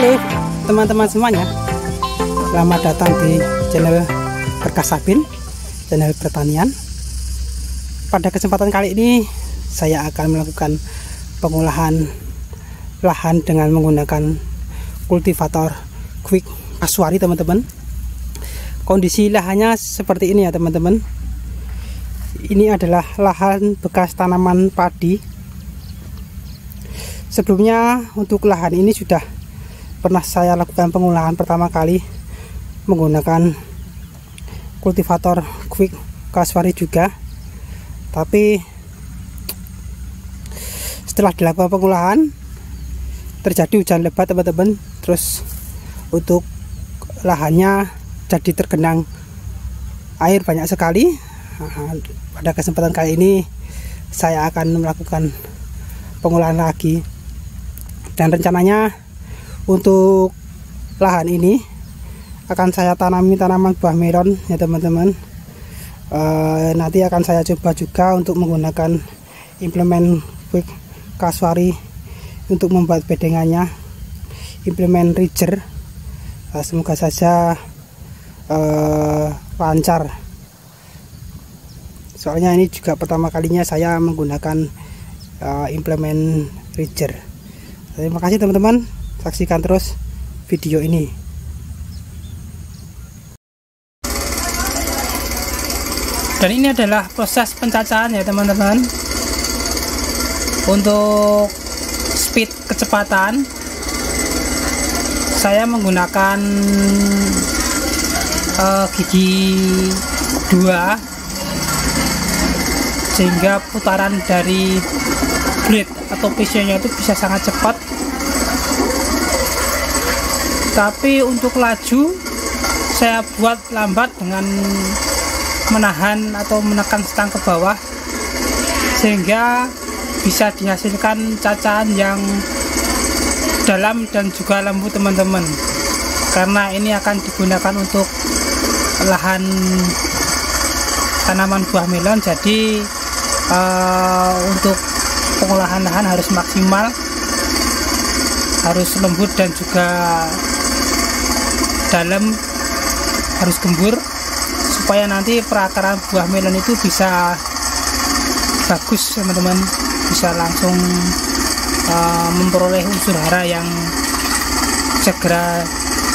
Halo teman-teman semuanya, selamat datang di channel Berkah Sabin, channel pertanian. Pada kesempatan kali ini saya akan melakukan pengolahan lahan dengan menggunakan kultivator Quick Kasuari, teman-teman. Kondisi lahannya seperti ini ya teman-teman. Ini adalah lahan bekas tanaman padi. Sebelumnya untuk lahan ini sudah pernah saya lakukan pengolahan pertama kali menggunakan kultivator Quick Kasuari juga. Tapi setelah dilakukan pengolahan terjadi hujan lebat teman-teman. Terus untuk lahannya jadi tergenang air banyak sekali. Pada kesempatan kali ini saya akan melakukan pengolahan lagi, dan rencananya untuk lahan ini akan saya tanami tanaman buah melon ya teman-teman. Nanti akan saya coba juga untuk menggunakan implemen Quick Kasuari untuk membuat bedengannya, implemen ridger. Semoga saja lancar, soalnya ini juga pertama kalinya saya menggunakan implemen ridger. Terima kasih teman-teman, saksikan terus video ini. Dan ini adalah proses pencacahan ya teman-teman. Untuk speed kecepatan saya menggunakan gigi 2, sehingga putaran dari blade atau pisaunya itu bisa sangat cepat. Tapi untuk laju saya buat lambat dengan menahan atau menekan stang ke bawah, sehingga bisa dihasilkan cacahan yang dalam dan juga lembut teman-teman. Karena ini akan digunakan untuk lahan tanaman buah melon, jadi untuk pengolahan lahan harus maksimal, harus lembut dan juga dalam, harus gembur, supaya nanti perakaran buah melon itu bisa bagus teman-teman, bisa langsung memperoleh unsur hara yang segera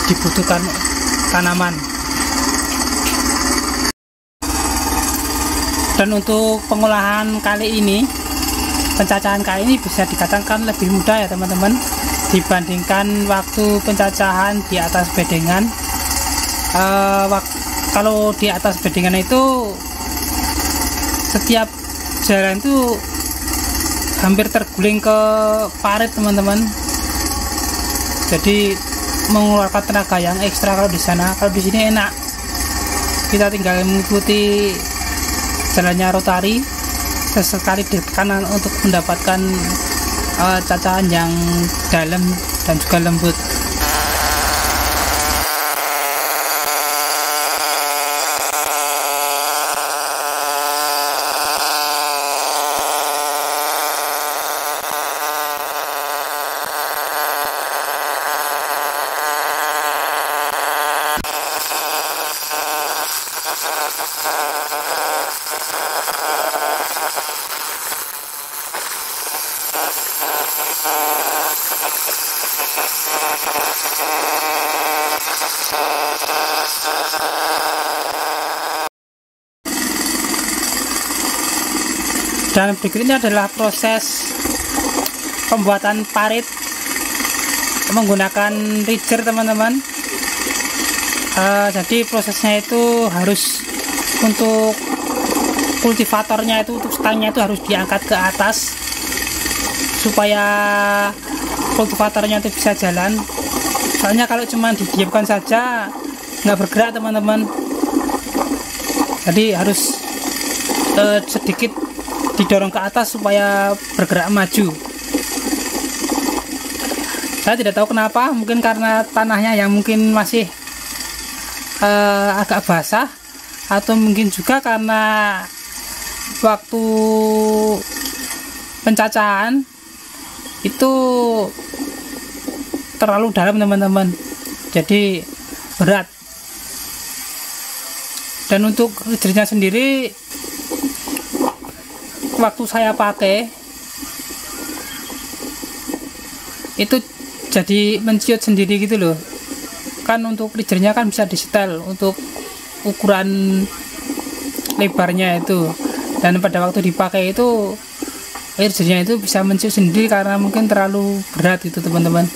dibutuhkan tanaman. Dan untuk pengolahan kali ini, pencacahan kali ini bisa dikatakan lebih mudah ya teman-teman, dibandingkan waktu pencacahan di atas bedengan. Kalau di atas bedengan itu setiap jalan itu hampir terguling ke parit teman-teman, jadi mengeluarkan tenaga yang ekstra. Kalau di sana, kalau di sini enak, kita tinggal mengikuti jalannya rotari, sesekali di kanan untuk mendapatkan cacahan yang dalam dan juga lembut. Dan berikut ini adalah proses pembuatan parit menggunakan ridger teman-teman. Jadi prosesnya itu harus, untuk kultivatornya itu, untuk stangnya itu harus diangkat ke atas supaya kultivatornya itu bisa jalan. Soalnya kalau cuma didiamkan saja nggak bergerak teman-teman. Jadi harus sedikit didorong ke atas supaya bergerak maju. Saya tidak tahu kenapa, mungkin karena tanahnya yang mungkin masih agak basah, atau mungkin juga karena waktu pencacahan itu terlalu dalam teman-teman, jadi berat. Dan untuk ridgernya sendiri, waktu saya pakai itu jadi menciut sendiri gitu loh. Kan untuk ridgernya kan bisa disetel untuk ukuran lebarnya itu, dan pada waktu dipakai itu ridgernya itu bisa menciut sendiri karena mungkin terlalu berat itu teman-teman.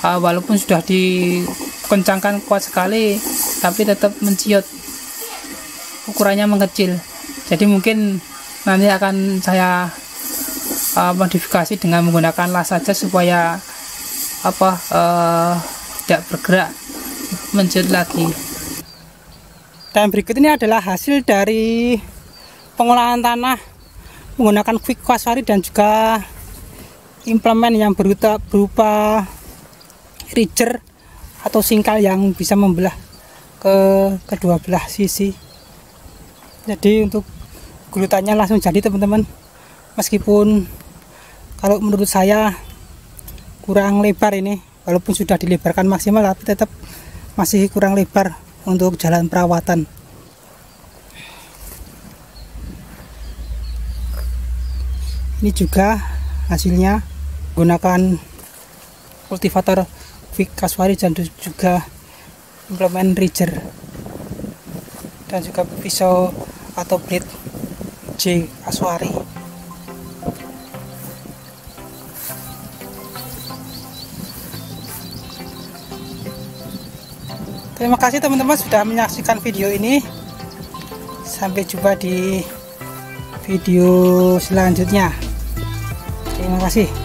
Walaupun sudah dikencangkan kuat sekali, tapi tetap menciut, ukurannya mengecil. Jadi mungkin nanti akan saya modifikasi dengan menggunakan las saja supaya tidak bergerak menciut lagi. Dan berikut ini adalah hasil dari pengolahan tanah menggunakan Quick Quasari dan juga implemen yang berupa ridger atau singkal yang bisa membelah ke kedua belah sisi. Jadi untuk gulutannya langsung jadi teman-teman, meskipun kalau menurut saya kurang lebar ini, walaupun sudah dilebarkan maksimal tapi tetap masih kurang lebar untuk jalan perawatan. Ini juga hasilnya gunakan kultivator Quick Quasari dan juga implemen ridger dan juga pisau atau blade J Quasari. Terima kasih teman-teman sudah menyaksikan video ini. Sampai jumpa di video selanjutnya. Terima kasih.